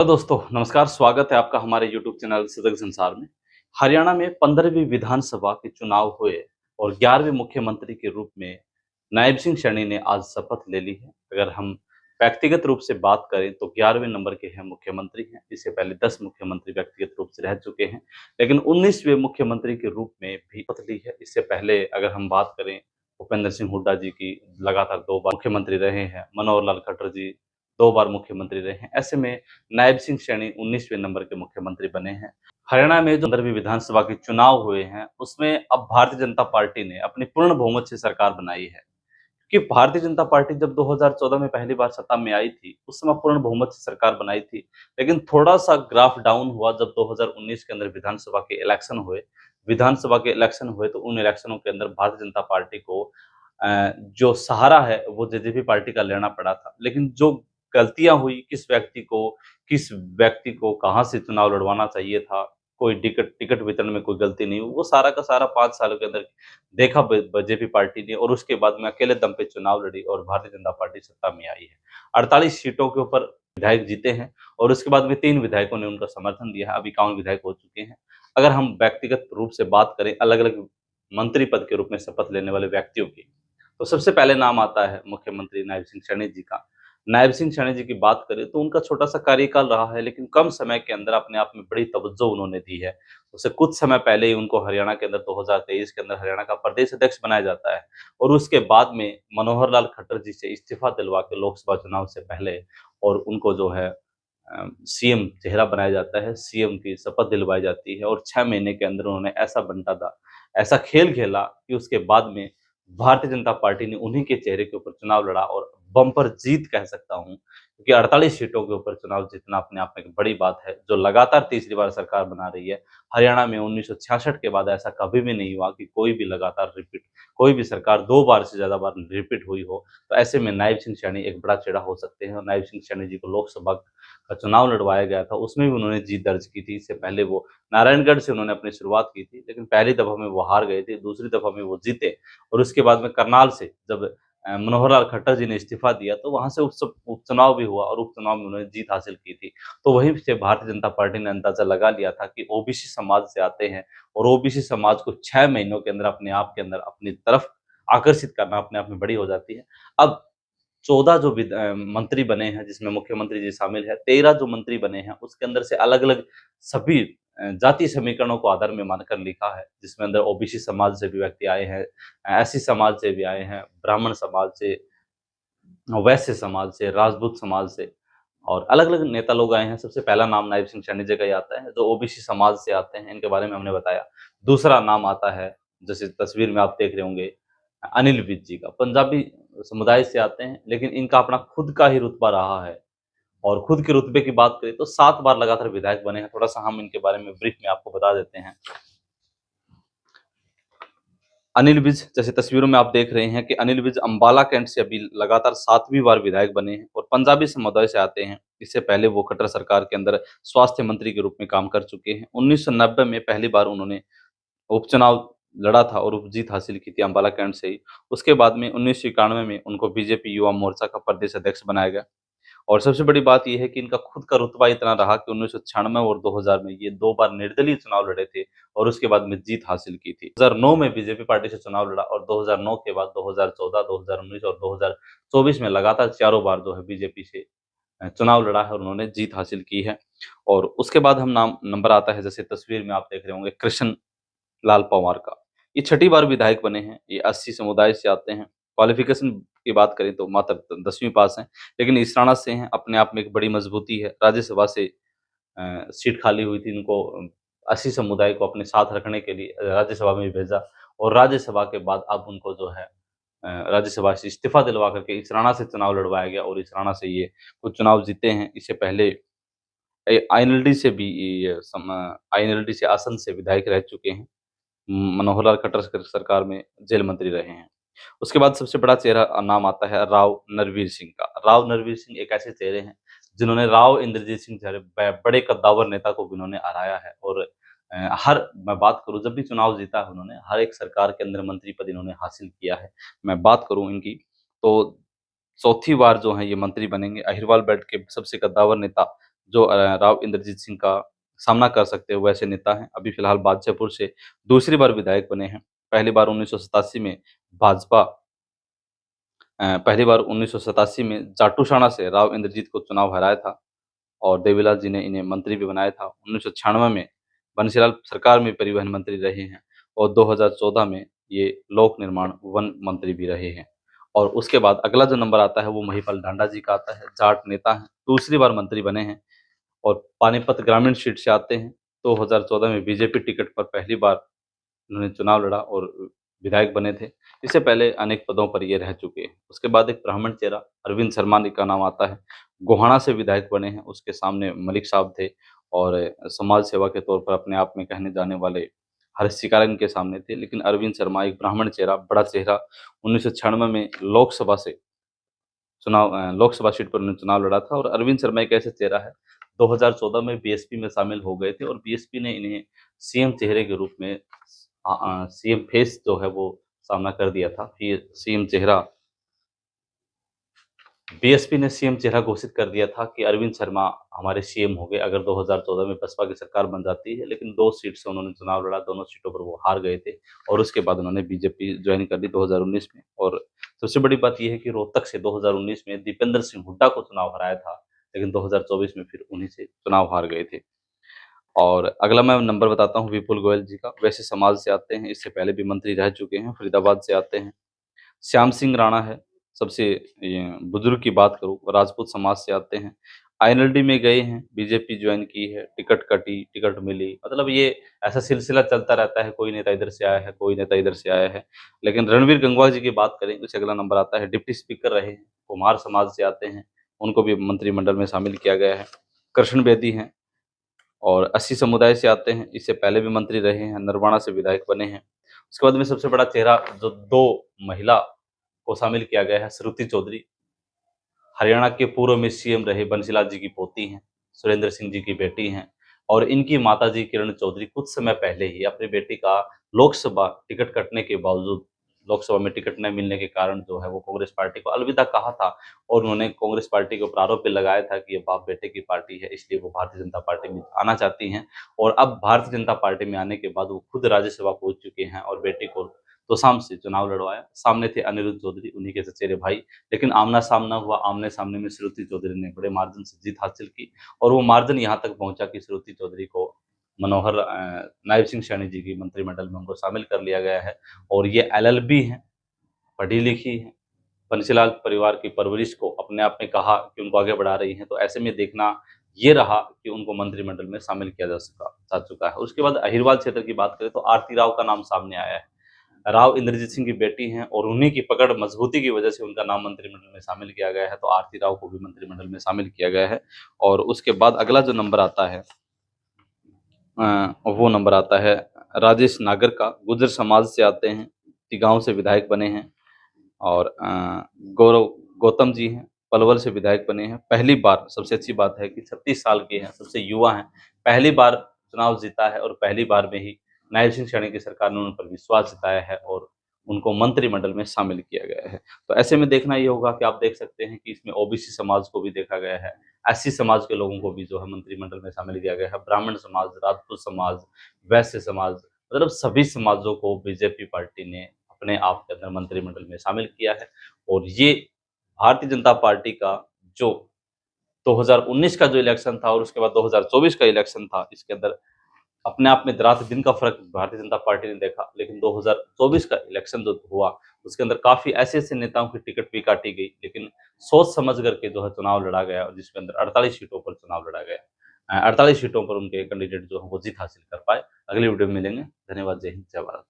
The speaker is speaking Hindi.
तो दोस्तों नमस्कार, स्वागत है आपका हमारे यूट्यूब चैनल सजग संसार में। हरियाणा में 15वीं विधानसभा के चुनाव हुए और 11वें मुख्यमंत्री के रूप में नायब सिंह सैनी ने आज शपथ ले ली है। अगर हम व्यक्तिगत रूप से बात करें तो 11वें नंबर के हैं मुख्यमंत्री हैं। इससे पहले 10 मुख्यमंत्री व्यक्तिगत रूप से रह चुके हैं, लेकिन 19वें मुख्यमंत्री के रूप में भी शपथ ली है। इससे पहले अगर हम बात करें भूपेंद्र सिंह हुड्डा जी की, लगातार 2 बार मुख्यमंत्री रहे हैं। मनोहर लाल खट्टर जी 2 बार मुख्यमंत्री रहे हैं। ऐसे में नायब सिंह सैनी 19वें नंबर के मुख्यमंत्री बने हैं। हरियाणा में जो 15वीं विधानसभा के चुनाव हुए हैं, उसमें अब भारतीय जनता पार्टी ने अपनी पूर्ण बहुमत से सरकार बनाई है। क्योंकि भारतीय जनता पार्टी जब 2014 में पहली बार सत्ता में आई थी, उस समय पूर्ण बहुमत से सरकार बनाई थी। लेकिन थोड़ा-सा ग्राफ डाउन हुआ जब 2019 के अंदर विधानसभा के इलेक्शन हुए। विधानसभा के इलेक्शन हुए तो उन इलेक्शनों के अंदर भारतीय जनता पार्टी को जो सहारा है वो जेजेपी पार्टी का लेना पड़ा था। लेकिन जो गलतियाँ हुई, किस व्यक्ति को कहाँ से चुनाव लड़वाना चाहिए था, कोई टिकट टिकट वितरण में कोई गलती नहीं हुई, वो सारा का सारा 5 सालों के अंदर देखा बीजेपी पार्टी ने, और उसके बाद में अकेले दम पे चुनाव लड़ी और भारतीय जनता पार्टी सत्ता में आई है। 48 सीटों के ऊपर विधायक जीते हैं और उसके बाद में 3 विधायकों ने उनका समर्थन दिया है। अब 51 विधायक हो चुके हैं। अगर हम व्यक्तिगत रूप से बात करें अलग-अलग मंत्री पद के रूप में शपथ लेने वाले व्यक्तियों की, तो सबसे पहले नाम आता है मुख्यमंत्री नायब सिंह सैनी जी का। नायब सिंह सैनी जी की बात करें तो उनका छोटा-सा कार्यकाल रहा है, लेकिन कम समय के अंदर अपने आप में बड़ी तवज्जो उन्होंने दी है। उससे कुछ समय पहले ही उनको हरियाणा के अंदर 2023 के अंदर हरियाणा का प्रदेश अध्यक्ष बनाया जाता है और उसके बाद में मनोहर लाल खट्टर जी से इस्तीफा दिलवा के लोकसभा चुनाव से पहले और उनको जो है सीएम चेहरा बनाया जाता है, सीएम की शपथ दिलवाई जाती है और 6 महीने के अंदर उन्होंने ऐसा बंटा-धा, ऐसा खेल खेला कि उसके बाद में भारतीय जनता पार्टी ने उन्हीं के चेहरे के ऊपर चुनाव लड़ा और बम्पर जीत कह सकता हूँ, क्योंकि 48 सीटों के ऊपर चुनाव जीतना अपने आप में एक बड़ी बात है, जो लगातार तीसरी बार सरकार बना रही है। हरियाणा में 1966 के बाद ऐसा कभी भी नहीं हुआ कि कोई भी सरकार 2 बार से ज़्यादा बार रिपीट हुई हो। तो ऐसे में नायब सिंह सैनी एक बड़ा चेहरा हो सकते हैं और नायब सिंह सैनी जी को लोकसभा का चुनाव लड़वाया गया था, उसमें भी उन्होंने जीत दर्ज की थी। इससे पहले वो नारायणगढ़ से उन्होंने अपनी शुरुआत की थी, लेकिन पहली दफ़ा में वो हार गए थे, दूसरी दफ़ा में वो जीते और उसके बाद में करनाल से जब मनोहर लाल खट्टर जी ने इस्तीफ़ा दिया, तो वहाँ से उपचुनाव भी हुआ और उपचुनाव में उन्होंने जीत हासिल की थी। तो वहीं से भारतीय जनता पार्टी ने अंदाज़ा लगा लिया था कि ओबीसी समाज से आते हैं और ओबीसी समाज को 6 महीनों के अंदर अपने आप के अंदर अपनी तरफ आकर्षित करना अपने आप में बड़ी हो जाती है। अब 14 जो मंत्री बने हैं जिसमें मुख्यमंत्री जी शामिल है, 13 जो मंत्री बने हैं उसके अंदर से अलग-अलग सभी जाति समीकरणों को आधार में मानकर लिखा है, जिसमें अंदर ओबीसी समाज से भी व्यक्ति आए हैं, एससी समाज से भी आए हैं, ब्राह्मण समाज से, वैश्य समाज से, राजपूत समाज से और अलग-अलग नेता लोग आए हैं। सबसे पहला नाम नायब सिंह सैनी जी का ही आता है, जो ओबीसी समाज से आते हैं, इनके बारे में हमने बताया। दूसरा नाम आता है, जैसे तस्वीर में आप देख रहे होंगे, अनिल विज जी का, पंजाबी समुदाय से आते हैं, लेकिन इनका अपना खुद का ही रुतबा रहा है और खुद के रुतबे की बात करें तो 7 बार लगातार विधायक बने हैं। थोड़ा-सा हम इनके बारे में ब्रीफ में आपको बता देते हैं। अनिल विज, जैसे तस्वीरों में आप देख रहे हैं कि अनिल विज अम्बाला कैंट से अभी लगातार 7वीं बार विधायक बने हैं और पंजाबी समुदाय से आते हैं। इससे पहले वो खट्टर सरकार के अंदर स्वास्थ्य मंत्री के रूप में काम कर चुके हैं। 1990 में पहली बार उन्होंने उपचुनाव लड़ा था और जीत हासिल की थी अम्बाला कैंट से ही। उसके बाद में 1991 में उनको बीजेपी युवा मोर्चा का प्रदेश अध्यक्ष बनाया गया। और सबसे बड़ी बात ये है कि इनका खुद का रुतबा इतना रहा कि 1996 और 2000 में ये 2 बार निर्दलीय चुनाव लड़े थे और उसके बाद में जीत हासिल की थी। 2009 में बीजेपी पार्टी से चुनाव लड़ा और 2009 के बाद 2014, 2019 और 2024 में लगातार चारों बार जो है बीजेपी से चुनाव लड़ा है और उन्होंने जीत हासिल की है। और उसके बाद हम नाम नंबर आता है, जैसे तस्वीर में आप देख रहे होंगे, कृष्ण लाल पंवार का। ये छठी बार विधायक बने हैं, ये 80 समुदाय से आते हैं। क्वालिफ़िकेशन की बात करें तो मात्र 10वीं पास हैं, लेकिन इसराना से हैं, अपने आप में एक बड़ी मजबूती है। राज्यसभा से सीट खाली हुई थी, इनको 80 समुदाय को अपने साथ रखने के लिए राज्यसभा में भेजा और राज्यसभा के बाद अब उनको जो है राज्यसभा से इस्तीफ़ा दिलवा करके इसराना से चुनाव लड़वाया गया और इसराना से ये कुछ चुनाव जीते हैं। इससे पहले आईएनएलडी से भी आईएनएलडी से आसन से विधायक रह चुके हैं। मनोहर लाल खट्टर सरकार में जेल मंत्री रहे हैं। उसके बाद सबसे बड़ा चेहरा नाम आता है राव नरवीर सिंह का। राव नरवीर सिंह एक ऐसे चेहरे हैं जिन्होंने राव इंद्रजीत सिंह जैसे बड़े कद्दावर नेता को भी उन्होंने हराया है और मैं बात करूँ, जब भी चुनाव जीता है उन्होंने, हर एक सरकार के अंदर मंत्री पद इन्होंने हासिल किया है। मैं बात करूँ इनकी तो चौथी बार जो है ये मंत्री बनेंगे। अहिरवाल बेल्ट के सबसे कद्दावर नेता जो राव इंद्रजीत सिंह का सामना कर सकते हैं वैसे नेता हैं। अभी फिलहाल बादशाहपुर से दूसरी बार विधायक बने हैं। पहली बार 1987 में भाजपा पहली बार 1987 में जाटूसाना से राव इंद्रजीत को चुनाव हराया था और देवीलाल जी ने इन्हें मंत्री भी बनाया था। 1996 में बंसीलाल सरकार में परिवहन मंत्री रहे हैं और 2014 में ये लोक निर्माण वन मंत्री भी रहे हैं। और उसके बाद अगला जो नंबर आता है वो महिपाल ढांडा जी का आता है। जाट नेता हैं, दूसरी बार मंत्री बने हैं और पानीपत ग्रामीण सीट से आते हैं। 2014 में बीजेपी टिकट पर पहली बार उन्होंने चुनाव लड़ा और विधायक बने थे। इससे पहले अनेक पदों पर ये रह चुके हैं। उसके बाद एक ब्राह्मण चेहरा अरविंद शर्मा जी का नाम आता है। गोहाना से विधायक बने हैं, उसके सामने मलिक साहब थे और समाज सेवा के तौर पर अपने आप में कहने जाने वाले हरीश सिकारिन के सामने थे। लेकिन अरविंद शर्मा एक ब्राह्मण चेहरा, बड़ा चेहरा, 1996 में लोकसभा से लोकसभा सीट पर उन्होंने चुनाव लड़ा था। और अरविंद शर्मा एक ऐसा चेहरा है, 2014 में बीएसपी में शामिल हो गए थे और बीएसपी ने इन्हें सीएम चेहरे के रूप में सीएम फेस जो है वो सामना कर दिया था। फिर सीएम चेहरा बीएसपी ने सीएम चेहरा घोषित कर दिया था कि अरविंद शर्मा हमारे सीएम हो गए अगर 2014 में बसपा की सरकार बन जाती है। लेकिन 2 सीट से उन्होंने चुनाव लड़ा, दोनों सीटों पर वो हार गए थे और उसके बाद उन्होंने बीजेपी ज्वाइन कर ली 2019 में। और सबसे बड़ी बात यह है कि रोहतक से 2019 में दीपेंद्र सिंह हुड्डा को चुनाव हराया था, लेकिन 2024 में फिर उन्हीं से चुनाव हार गए थे। और अगला मैं नंबर बताता हूँ विपुल गोयल जी का। वैसे समाज से आते हैं, इससे पहले भी मंत्री रह चुके हैं। फरीदाबाद से आते हैं। श्याम सिंह राणा है, सबसे ये बुजुर्ग की बात करूँ, राजपूत समाज से आते हैं। आईएनएलडी में गए हैं, बीजेपी ज्वाइन की है, टिकट कटी, टिकट मिली, मतलब ये ऐसा सिलसिला चलता रहता है। कोई नेता इधर से आया है, कोई नेता इधर से आया है। लेकिन रणवीर गंगवा जी की बात करें, उससे अगला नंबर आता है। डिप्टी स्पीकर रहे हैं, कुम्हार समाज से आते हैं, उनको भी मंत्रिमंडल में शामिल किया गया है। कृष्ण बेदी हैं और 80 समुदाय से आते हैं, इससे पहले भी मंत्री रहे हैं, नरवाना से विधायक बने हैं। उसके बाद में सबसे बड़ा चेहरा जो 2 महिला को शामिल किया गया है, श्रुति चौधरी, हरियाणा के पूर्व में सीएम रहे, बंसीलाल जी की पोती हैं, सुरेंद्र सिंह जी की बेटी हैं। और इनकी माताजी किरण चौधरी कुछ समय पहले ही अपनी बेटी का लोकसभा टिकट कटने के बावजूद, लोकसभा में टिकट न मिलने के कारण जो है वो कांग्रेस पार्टी को अलविदा कहा था और उन्होंने कांग्रेस पार्टी के ऊपर आरोप भी लगाया था कि ये बाप बेटे की पार्टी है, इसलिए वो भारतीय जनता पार्टी में आना चाहती हैं। और अब भारतीय जनता पार्टी में आने के बाद वो खुद राज्यसभा पहुंच चुके हैं और बेटी को तोसाम से चुनाव लड़वाया। सामने थे अनिरुद्ध चौधरी, उन्हीं के चचेरे भाई। लेकिन आमना सामना हुआ, आमने सामने में श्रुति चौधरी ने बड़े मार्जिन से जीत हासिल की और वो मार्जिन यहाँ तक पहुंचा कि श्रुति चौधरी को मनोहर नायब सिंह सैनी जी की मंत्रिमंडल में उनको शामिल कर लिया गया है। और ये एलएलबी हैं, पढ़ी लिखी हैं, बंसीलाल परिवार की परवरिश को अपने आप में कहा कि उनको आगे बढ़ा रही हैं। तो ऐसे में देखना ये रहा कि उनको मंत्रिमंडल में शामिल किया जा चुका है। उसके बाद अहिरवाल क्षेत्र की बात करें तो आरती राव का नाम सामने आया है। राव इंद्रजीत सिंह की बेटी हैं और उन्हीं की पकड़ मजबूती की वजह से उनका नाम मंत्रिमंडल में शामिल किया गया है। तो आरती राव को भी मंत्रिमंडल में शामिल किया गया है। और उसके बाद अगला जो नंबर आता है वो नंबर आता है राजेश नागर का। गुर्जर समाज से आते हैं, गांव से विधायक बने हैं। और गौरव गौतम जी हैं, पलवल से विधायक बने हैं। पहली बार, सबसे अच्छी बात है कि 36 साल के हैं, सबसे युवा हैं, पहली बार चुनाव जीता है और पहली बार में ही नायब सिंह सैनी की सरकार ने उन पर विश्वास जताया है और उनको मंत्रिमंडल में शामिल किया गया है। तो ऐसे में देखना ये होगा कि आप देख सकते हैं कि इसमें ओबीसी समाज को भी देखा गया है, एससी समाज के लोगों को भी जो है मंत्रिमंडल में शामिल किया गया है, ब्राह्मण समाज, राजपूत समाज, वैश्य समाज, मतलब सभी समाजों को बीजेपी पार्टी ने अपने आप के अंदर मंत्रिमंडल में शामिल किया है। और ये भारतीय जनता पार्टी का जो 2019 का जो इलेक्शन था और उसके बाद 2024 का इलेक्शन था, इसके अंदर अपने आप में रात दिन का फर्क भारतीय जनता पार्टी ने देखा। लेकिन 2024 का इलेक्शन जो हुआ उसके अंदर काफी ऐसे ऐसे नेताओं की टिकट भी काटी गई, लेकिन सोच समझ करके जो है चुनाव लड़ा गया और जिसके अंदर 48 सीटों पर चुनाव लड़ा गया। 48 सीटों पर उनके कैंडिडेट जो है वो जीत हासिल कर पाए। अगली वीडियो में मिलेंगे। धन्यवाद। जय हिंद, जय भारत।